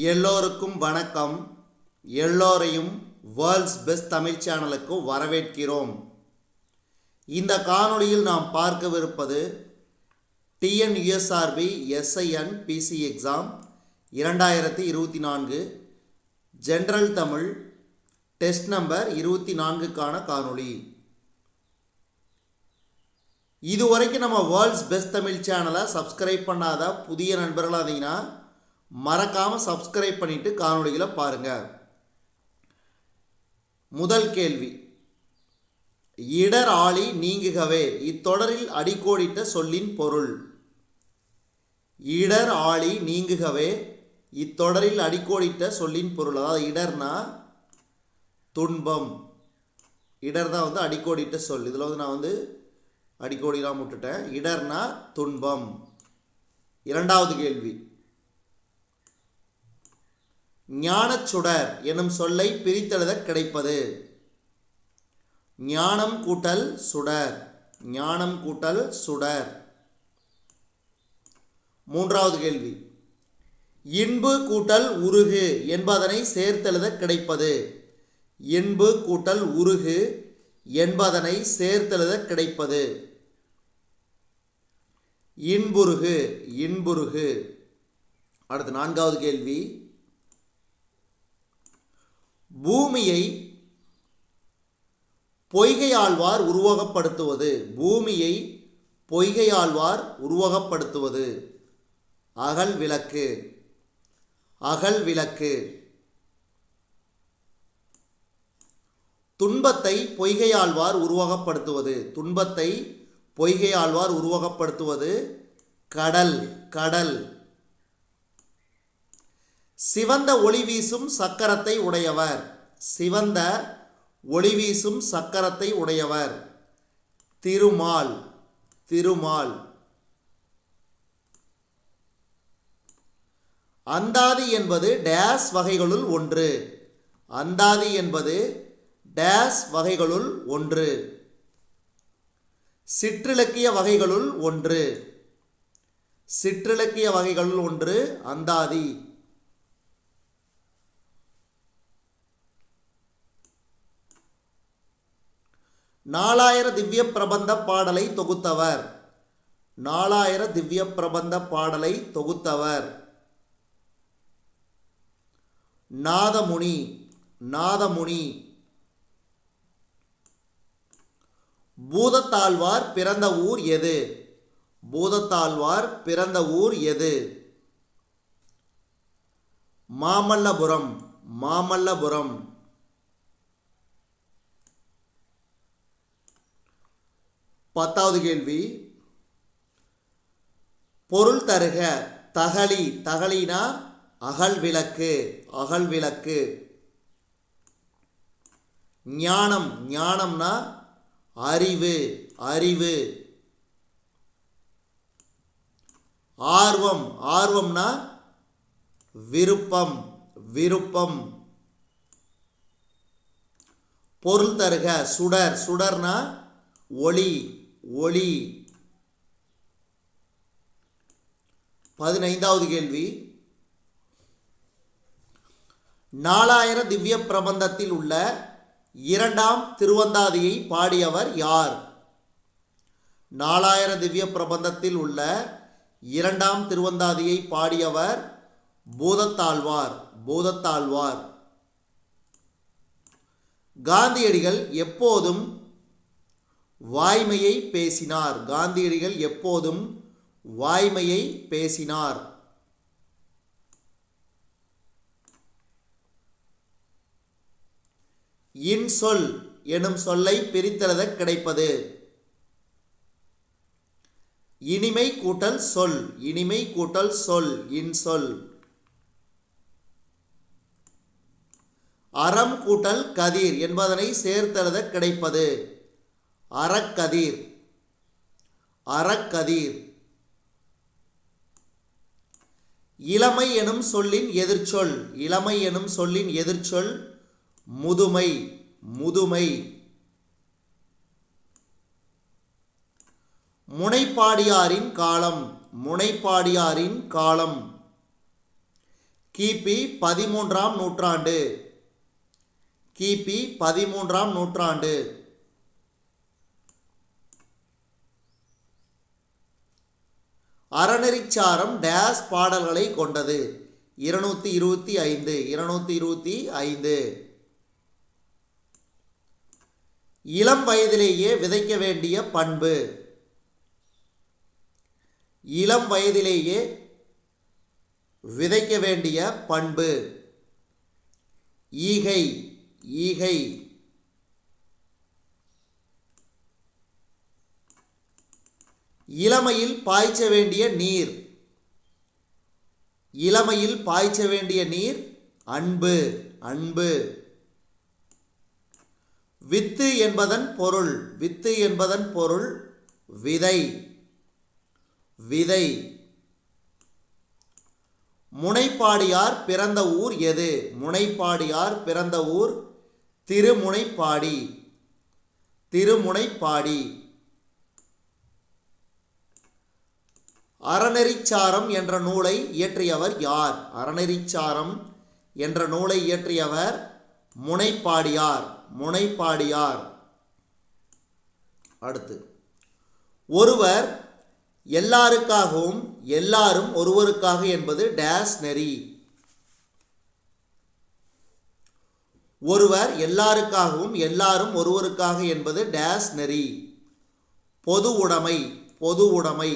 எல்லோருக்கும் வணக்கம். எல்லோரையும் வேர்ல்ட்ஸ் பெஸ்ட் தமிழ் சேனலுக்கு வரவேற்கிறோம். இந்த காணொளியில் நாம் பார்க்கவிருப்பது TNUSRB SIN PC exam 2024 general Tamil test number 24க்கான காணொளி. இதுவரைக்கும் நம்ம வேர்ல்ட்ஸ் பெஸ்ட் தமிழ் சேனலை சப்ஸ்கிரைப் பண்ணாத புதிய நண்பர்களாக இருந்தீங்கன்னா மறக்காமல் சப்ஸ்கிரைப் பண்ணிவிட்டு காணொளிகளை பாருங்கள். முதல் கேள்வி, இடர் ஆழி நீங்குகவே இத்தொடரில் அடிக்கோடிட்ட சொல்லின் பொருள். இடர் ஆழி நீங்குகவே இத்தொடரில் அடிக்கோடிட்ட சொல்லின் பொருள். அதாவது இடர்னா துன்பம். இடர் தான் அடிக்கோடிட்ட சொல். இதில் நான் அடிக்கோடிலாம் விட்டுட்டேன். இடர்னா துன்பம். இரண்டாவது கேள்வி, ஞானச்சுடர் எனும் சொல்லை பிரித்தெழுத கிடைப்பது. ஞானம் கூட்டல் சுடர். ஞானம் கூட்டல் சுடர். மூன்றாவது கேள்வி, இன்பு கூட்டல் உருகு என்பதனை சேர்த்தெழுத கிடைப்பது. இன்பு கூட்டல் உருகு என்பதனை சேர்த்தெழுத கிடைப்பது. இன்புருகு. இன்புருகு. அடுத்து நான்காவது கேள்வி, பூமியை பொய்கையாழ்வார் உருவகப்படுத்துவது. பூமியை பொய்கையாழ்வார் உருவகப்படுத்துவது. அகல் விளக்கு. அகல் விளக்கு. துன்பத்தை பொய்கையாழ்வார் உருவகப்படுத்துவது. துன்பத்தை பொய்கையாழ்வார் உருவகப்படுத்துவது. கடல். கடல். சிவந்த ஒளி வீசும் சக்கரத்தை உடையவர். சிவந்த ஒளி வீசும் சக்கரத்தை உடையவர். திருமால். திருமால். அந்தாதி என்பது டேஸ் வகைகளுள் ஒன்று. அந்தாதி என்பது டேஸ் வகைகளுள் ஒன்று. சிற்றிலக்கிய வகைகளுள் ஒன்று. சிற்றிலக்கிய வகைகளுள் ஒன்று அந்தாதி. நாலாயிர திவ்ய பிரபந்த பாடலை தொகுத்தவர். நாலாயிர திவ்ய பிரபந்த பாடலை தொகுத்தவர் நாதமுனி. நாதமுனி. பூதத்தாழ்வார் பிறந்த ஊர் எது? பூதத்தாழ்வார் பிறந்த ஊர் எது? மாமல்லபுரம். மாமல்லபுரம். பத்தாவது கேள்வி, பொருள் தருக. தகளி. தகளினா அகல் விளக்கு. அகல் விளக்கு. ஞானம். ஞானம்னா அறிவு. அறிவு. ஆர்வம். ஆர்வம்னா விருப்பம். விருப்பம். பொருள் தருக. சுடர். சுடர்னா ஒளி. ஒளி. 15வது கேள்வி, நாலாயிர திவ்ய பிரபந்தத்தில் உள்ள இரண்டாம் திருவந்தாதியை பாடியவர் யார்? நாலாயிர திவ்ய பிரபந்தத்தில் உள்ள இரண்டாம் திருவந்தாதியை பாடியவர் பூதத்தாழ்வார். பூதத்தாழ்வார். காந்தியடிகள் எப்போதும் வாய்மையை பேசினார். காந்தியடிகள் எப்போதும் வாய்மையை பேசினார். இன்சொல் எனும் சொல்லை பிரித்தெழுத கிடைப்பது. இனிமை கூட்டல் சொல். இனிமை கூட்டல் சொல். இன்சொல். அறம் கூட்டல் கதிர் என்பதனை சேர்த்தெழுத கிடைப்பது. அறக்கதிர். அறக்கதிர். இளமை எனும் சொல்லின் எதிர்ச்சொல். இளமை எனும் சொல்லின் எதிர்ச்சொல் முதுமை. முதுமை. முனைப்பாடியாரின் காலம். முனைப்பாடியாரின் காலம். கிபி 13ஆம் நூற்றாண்டு. கிபி 13ஆம் நூற்றாண்டு. அறநெறிச்சாரம் டேஸ் பாடல்களை கொண்டது. 225. 225. இளம் வயதிலேயே விதைக்க வேண்டிய பண்பு. இளம் வயதிலேயே விதைக்க வேண்டிய பண்பு. ஈகை. ஈகை. இளமையில் பாய்ச்ச வேண்டிய நீர். இளமையில் பாய்ச்ச வேண்டிய நீர் அன்பு. அன்பு. வித்து என்பதன் பொருள். வித்து என்பதன் பொருள் விதை. விதை. முனைப்பாடியார் பிறந்த ஊர் எது? முனைப்பாடியார் பிறந்த ஊர் திருமுனைப்பாடி. திருமுனைப்பாடி. அறநெறிச்சாரம் என்ற நூலை இயற்றியவர் யார்? அறநெறிச்சாரம் என்ற நூலை இயற்றியவர் முனைப்பாடியார். முனைப்பாடியார். அடுத்து, ஒருவர் எல்லாருக்காகவும் எல்லாரும் ஒருவருக்காக என்பது டேஸ் நெறி. ஒருவர் எல்லாருக்காகவும் எல்லாரும் ஒருவருக்காக என்பது டேஸ் நெறி. பொது உடைமை. பொது உடைமை.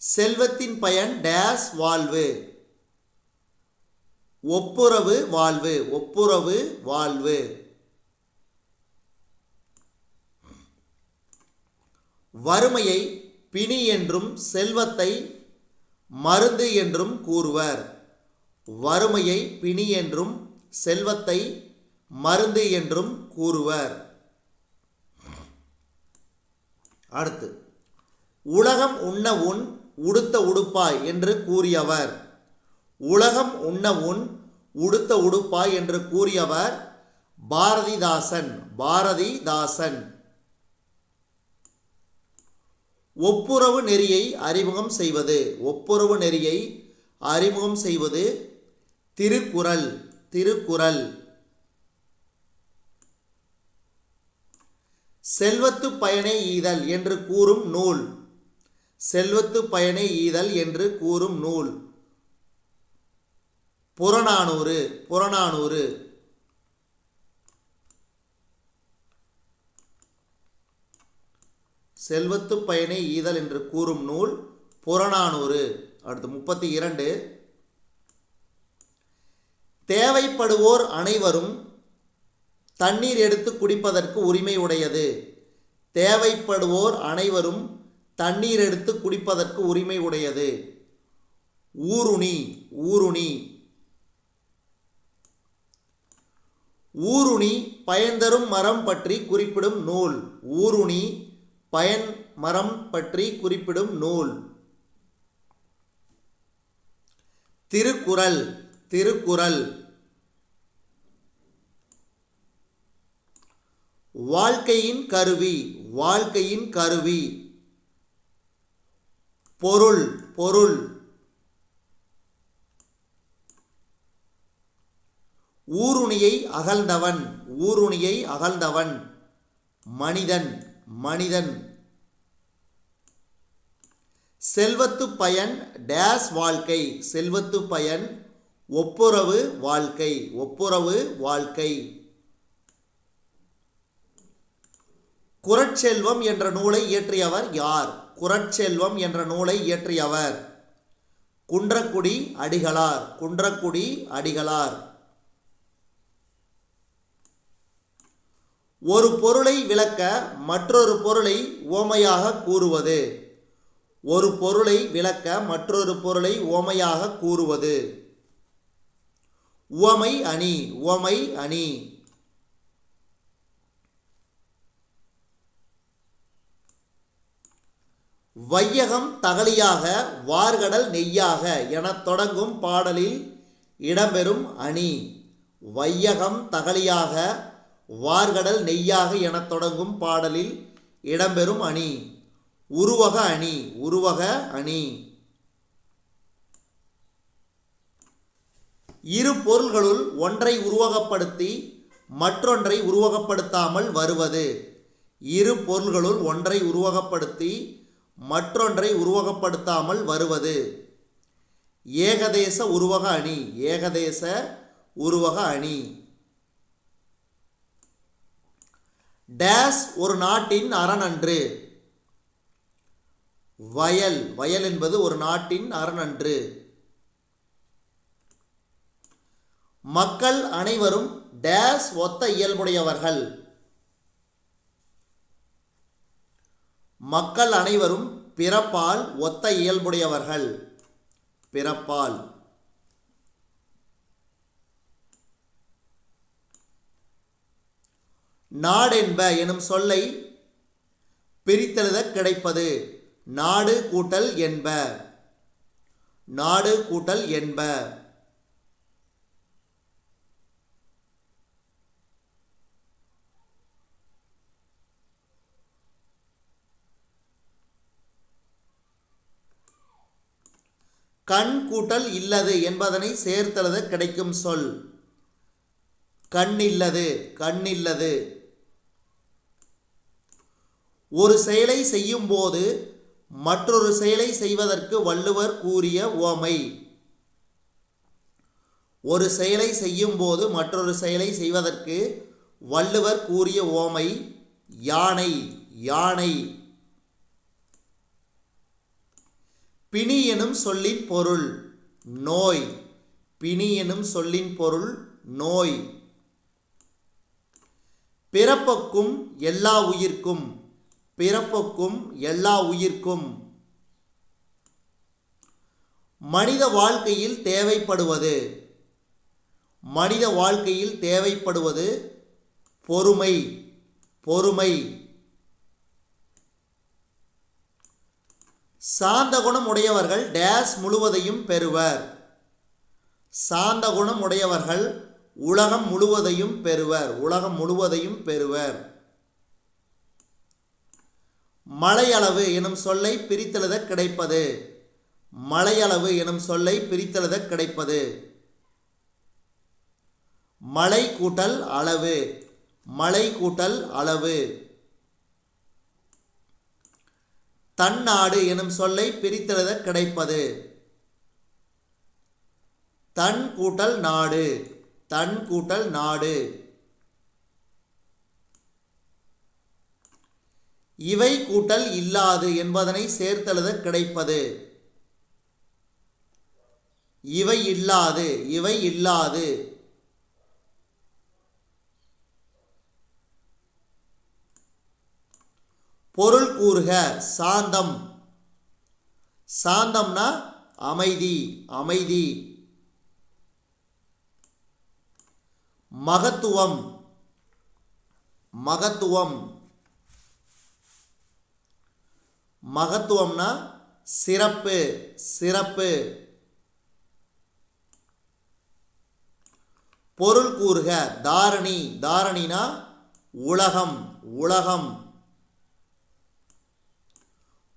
செல்வத்தின் பயன் டேஸ் வாழ்வு. ஒப்புரவு வாழ்வு. ஒப்புரவு வாழ்வு. வறுமையை பிணி என்றும் செல்வத்தை மருந்து என்றும் கூறுவர். வறுமையை பிணி என்றும் செல்வத்தை மருந்து என்றும் கூறுவர். அடுத்து, உலகம் உண்ண உன் உடுத்த உடுப்பாய் என்று கூறியவர். உலகம் உண்ண உன் உடுத்த உடுப்பாய் என்று கூறியவர் பாரதிதாசன். பாரதிதாசன். ஒப்புரவு நெறியை அறிமுகம் செய்வது. ஒப்புரவு நெறியை அறிமுகம் செய்வது திருக்குறள். திருக்குறள். செல்வத்து பயனை ஈதல் என்று கூறும் நூல். செல்வத்து பயனை ஈதல் என்று கூறும் நூல் புறநானூறு. புறநானூறு. செல்வத்து பயனை ஈதல் என்று கூறும் நூல் புறநானூறு. அடுத்து 32. தேவைப்படுவோர் அனைவரும் தண்ணீர் எடுத்து குடிப்பதற்கு உரிமை உடையது. தேவைப்படுவோர் அனைவரும் தண்ணீர் எடுத்து குடிப்பதற்கு உரிமை உடையது. ஊருணி. ஊருணி. ஊருணி பயன்தரும் மரம் பற்றி குறிப்பிடும் நூல். ஊருணி பயன் மரம் பற்றி குறிப்பிடும் நூல் திருக்குறள். திருக்குறள். வாழ்க்கையின் கருவி. வாழ்க்கையின் கருவி. பொருள். பொருள். ஊருணியை அகழ்ந்தவன். ஊருணியை அகழ்ந்தவன் மனிதன். மனிதன். செல்வத்து பயன் டேஸ் வாழ்க்கை. செல்வத்து பயன் ஒப்புரவு வாழ்க்கை. ஒப்புரவு வாழ்க்கை. குறட்செல்வம் என்ற நூலை இயற்றியவர் யார்? குறட்செல்வம் என்ற நூலை இயற்றியவர் குன்றக்குடி அடிகளார். குன்றக்குடி அடிகளார். ஒரு பொருளை விளக்க மற்றொரு பொருளை உவமையாக கூறுவது. ஒரு பொருளை விளக்க மற்றொரு பொருளை உவமையாக கூறுவது உவமை அணி. உவமை அணி. வையகம் தகலியாக வார்கடல் நெய்யாக எனத் தொடங்கும் பாடலில் இடம்பெறும் அணி. வையகம் தகலியாக வார்கடல் நெய்யாக எனத் தொடங்கும் பாடலில் இடம்பெறும் அணி உருவக அணி. உருவக அணி. இரு பொருள்களுள் ஒன்றை உருவகப்படுத்தி மற்றொன்றை உருவகப்படுத்தாமல் வருவது. இரு பொருள்களுள் ஒன்றை உருவகப்படுத்தி மற்றொன்றை உருவகப்படுத்தாமல் வருவது. ஏகதேச உருவக அணி. ஏகதேச உருவக அணி. டேஸ் ஒரு நாட்டின் அரணன்று. வயல். வயல் என்பது ஒரு நாட்டின் அரணன்று. மக்கள் அனைவரும் டேஸ் ஒத்த இயல்புடையவர்கள். மக்கள் அனைவரும் பிறப்பால் ஒத்த இயல்புடையவர்கள். பிறப்பால். நாடென்ப எனும் சொல்லை பிரித்தெழுத கிடைப்பது. நாடு கூட்டல் என்ப. நாடு கூட்டல் என்ப. கண் கூட்டல் இல்லது என்பதனை சேர்த்தெழுத கிடைக்கும் சொல். கண்ணில்லது. கண்ணில்லது. ஒரு செயலை செய்யும் போது மற்றொரு செயலை செய்வதற்கு வள்ளுவர் கூறிய உவமை. ஒரு செயலை செய்யும் போது மற்றொரு செயலை செய்வதற்கு வள்ளுவர் கூறிய உவமை யானை. யானை. பிணி எனும் சொல்லின் பொருள் நோய். பிணி எனும் சொல்லின் பொருள் நோய். பிறப்புக்கும் எல்லா உயிர்க்கும். பிறப்புக்கும் எல்லா உயிர்க்கும். மனித வாழ்க்கையில் தேவைப்படுவது. மனித வாழ்க்கையில் தேவைப்படுவது பொறுமை. பொறுமை. சாந்த குணம் உடையவர்கள் டேஸ் முழுவதையும் பெறுவர். சாந்த குணம் உடையவர்கள் உலகம் முழுவதையும் பெறுவர். உலகம் முழுவதையும் பெறுவர். மழையளவு எனும் சொல்லை பிரித்தெழுத கிடைப்பது. மழையளவு எனும் சொல்லை பிரித்தெழுத கிடைப்பது. மழை கூட்டல் அளவு. மழை கூட்டல் அளவு. தன்னாடு எனும் சொல்லை பிரித்தெழுத கிடைப்பது. தன் கூட்டல் நாடு. தன் கூட்டல் நாடு. இவை கூட்டல் இல்லாது என்பதனை சேர்த்தெழுத கிடைப்பது. இவை இல்லாது. இவை இல்லாது. பொருள் கூறுக. சாந்தம். சாந்தம்னா அமைதி. அமைதி. மகத்துவம். மகத்துவம். மகத்துவம்னா சிறப்பு. சிறப்பு. பொருள் கூறுக. தாரணி. தாரணினா உலகம். உலகம்.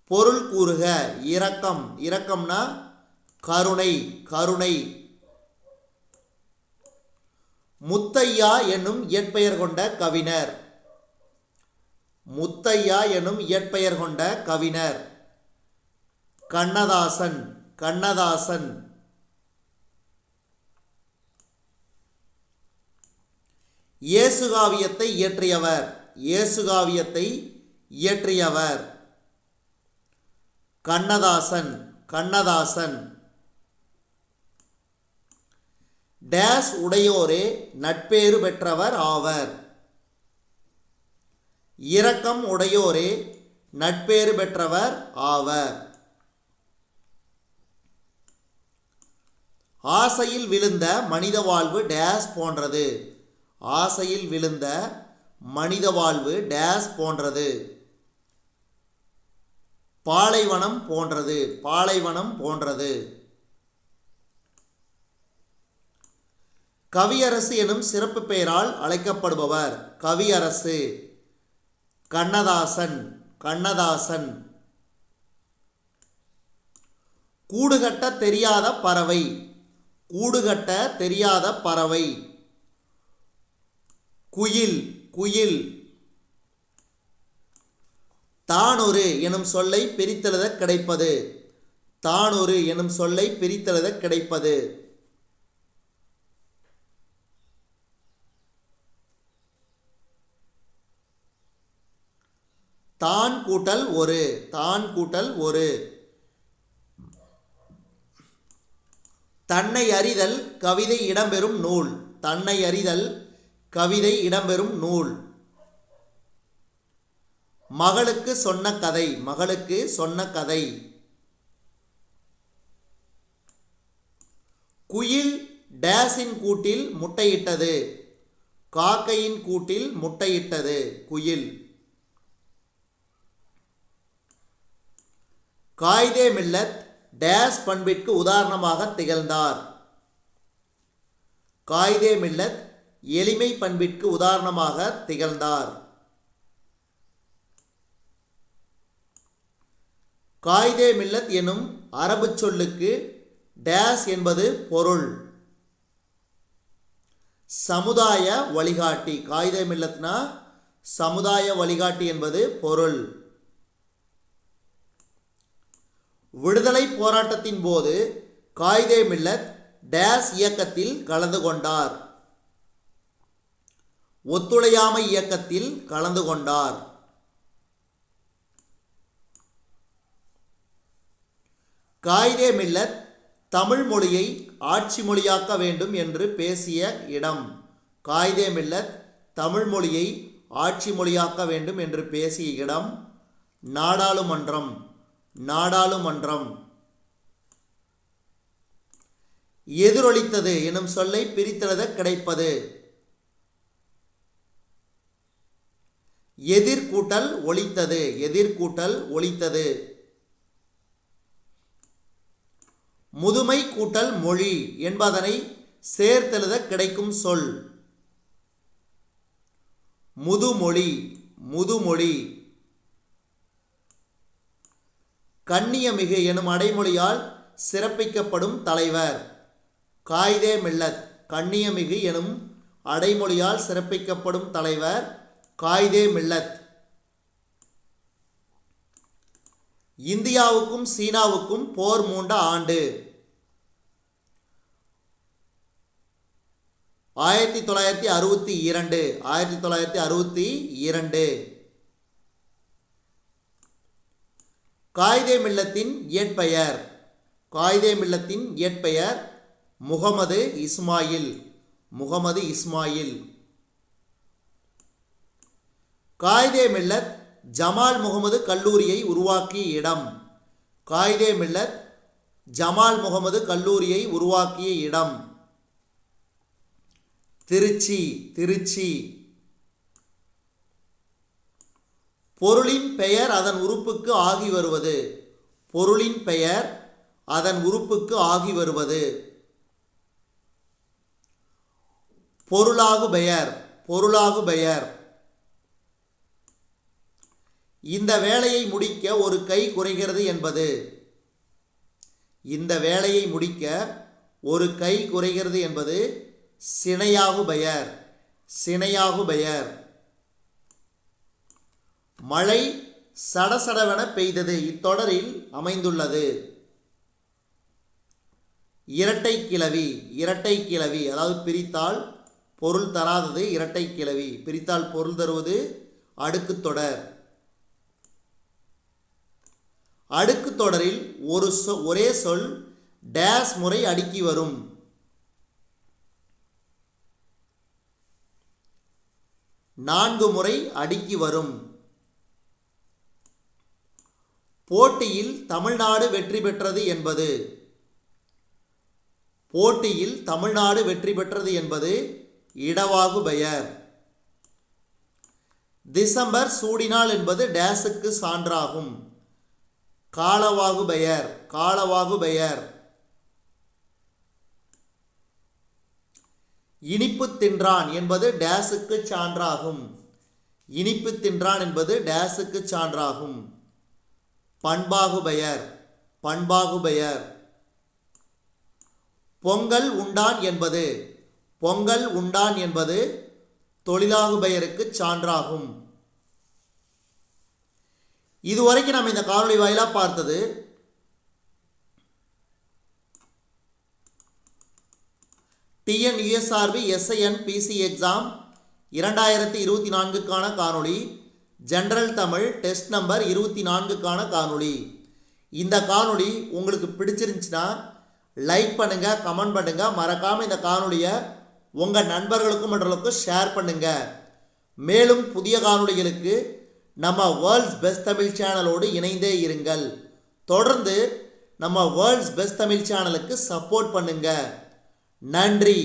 பொருள் கூறுக. இரக்கம். இரக்கம்னா கருணை. கருணை. முத்தையா என்னும் இயற்பெயர் கொண்ட கவிஞர். முத்தையா எனும் இயற்பெயர் கொண்ட கவிஞர். கண்ணதாசன். கண்ணதாசன். இயேசுகாவியத்தை இயற்றியவர். இயேசுகாவியத்தை இயற்றியவர். கண்ணதாசன். கண்ணதாசன். டேஸ் உடையோரே நட்பேறு பெற்றவர் ஆவர். இரக்கம் உடையோரே நட்பேறு பெற்றவர் ஆவர். ஆசையில் விழுந்த மனித வாழ்வு டேஸ் போன்றது. ஆசையில் விழுந்த மனித வாழ்வு டேஸ் போன்றது. பாலைவனம் போன்றது. பாலைவனம் போன்றது. கவியரசு எனும் சிறப்பு பெயரால் அழைக்கப்படுபவர். கவியரசு. கண்ணதாசன். கண்ணதாசன். கூடுகட்ட தெரியாத பறவை. கூடுகட்ட தெரியாத பறவை. குயில் குயில். தானொரு எனும் சொல்லை பிரித்தெழுத கிடைப்பது. தானொரு எனும் சொல்லை பிரித்தெழுத கிடைப்பது. தான் கூட்டல் ஒரு. தான் கூட்டல் ஒரு. தன்னை அறிதல் கவிதை இடம்பெறும் நூல். தன்னை அறிதல் கவிதை இடம்பெறும் நூல். மகளுக்கு சொன்ன கதை. மகளுக்கு சொன்ன கதை. குயில் டேஸின் கூட்டில் முட்டையிட்டது. காக்கையின் கூட்டில் முட்டையிட்டது குயில். காயிதே மில்லத் டேஸ் பண்பிற்கு உதாரணமாக திகழ்ந்தார். காயிதே மில்லத் எளிமை பண்பிற்கு உதாரணமாக திகழ்ந்தார். காயிதே மில்லத் எனும் அரபு சொல்லுக்கு டேஸ் என்பது பொருள். சமுதாய வழிகாட்டி. காயிதே மில்லத்னா சமுதாய வழிகாட்டி என்பது பொருள். விடுதலை போராட்டத்தின் போது காயிதே மில்லத் டேஸ் இயக்கத்தில் கலந்து கொண்டார். ஒத்துழையாமை இயக்கத்தில் கலந்து கொண்டார். காயிதே மில்லத் தமிழ் மொழியை ஆட்சி மொழியாக்க வேண்டும் என்று பேசிய இடம். காயிதே மில்லத் தமிழ் மொழியை ஆட்சி மொழியாக்க வேண்டும் என்று பேசிய இடம் நாடாளுமன்றம். நாடாளுமன்றம். எதிரொலித்தது எனும் சொல்லை பிரித்தெழுத கிடைப்பது. எதிர்கூட்டல் ஒலித்தது. எதிர்கூட்டல் ஒலித்தது. முதுமை கூட்டல் மொழி என்பதனை சேர்த்தெழுத கிடைக்கும் சொல். முதுமொழி. முதுமொழி. கண்ணியமிகு எனும் அடைமொழியால் சிறப்பிக்கப்படும் தலைவர். காயிதே மில்லத் கண்ணியமிகு எனும் அடைமொழியால் சிறப்பிக்கப்படும் தலைவர் காயிதே மில்லத். இந்தியாவுக்கும் சீனாவுக்கும் போர் மூண்ட ஆண்டு. 1962. 1962. காயிதே மில்லத்தின் இயற்பெயர். காயிதே மில்லத்தின் இயற்பெயர் முகமது இஸ்மாயில். முகமது இஸ்மாயில். காயிதே மில்லத் ஜமால் முகமது கல்லூரியை உருவாக்கிய இடம். காயிதே மில்லத் ஜமால் முகமது கல்லூரியை உருவாக்கிய இடம் திருச்சி. திருச்சி. பொருளின் பெயர் அதன் உறுப்புக்கு ஆகி வருவது. பொருளின் பெயர் அதன் உறுப்புக்கு ஆகி வருவது. பொருளாகு பெயர். பொருளாகு பெயர். இந்த வேலையை முடிக்க ஒரு கை குறைகிறது என்பது. இந்த வேலையை முடிக்க ஒரு கை குறைகிறது என்பது சினையாகு பெயர். சினையாகு பெயர். மழை சடசடவென பெய்தது இத்தொடரில் அமைந்துள்ளது. இரட்டை கிளவி. இரட்டை கிளவி அதாவது பிரித்தால் பொருள் தராதது இரட்டை கிளவி. பிரித்தால் பொருள் தருவது அடுக்கு தொடர். அடுக்கு தொடரில் ஒரே சொல் டேஸ் முறை அடுக்கி வரும். நான்கு முறை அடுக்கி வரும். போட்டியில் தமிழ்நாடு வெற்றி பெற்றது என்பது. போட்டியில் தமிழ்நாடு வெற்றி பெற்றது என்பது இடவாகு பெயர். டிசம்பர் சூடினாள் என்பது டேஸுக்கு சான்றாகும். காலவாகு பெயர். காலவாகு பெயர். இனிப்பு தின்றான் என்பது டேஸுக்கு சான்றாகும். இனிப்பு தின்றான் என்பது டேஸுக்கு சான்றாகும். பண்பாகு பெயர். பண்பாகு பெயர். பொங்கல் உண்டான் என்பது பொங்கல் உண்டான் என்பது தொழிலாகு பெயருக்கு சான்றாகும். இதுவரைக்கும் நம்ம இந்த காணொளி வாயிலாக பார்த்தது டிஎன்யூஎஸ்ஆர்பி எஸ்ஐஎன்பிசி எக்ஸாம் 2024க்கான காணொளி, ஜெனரல் தமிழ் டெஸ்ட் நம்பர் 24க்கான காணொளி. இந்த காணொளி உங்களுக்கு பிடிச்சிருந்துச்சுன்னா லைக் பண்ணுங்கள், கமெண்ட் பண்ணுங்கள். மறக்காமல் இந்த காணொளியை உங்கள் நண்பர்களுக்கும் மற்றவர்களுக்கும் ஷேர் பண்ணுங்கள். மேலும் புதிய காணொளிகளுக்கு நம்ம வேர்ல்ட்ஸ் பெஸ்ட் தமிழ் சேனலோடு இணைந்தே இருங்கள். தொடர்ந்து நம்ம வேர்ல்ட்ஸ் பெஸ்ட் தமிழ் சேனலுக்கு சப்போர்ட் பண்ணுங்கள். நன்றி.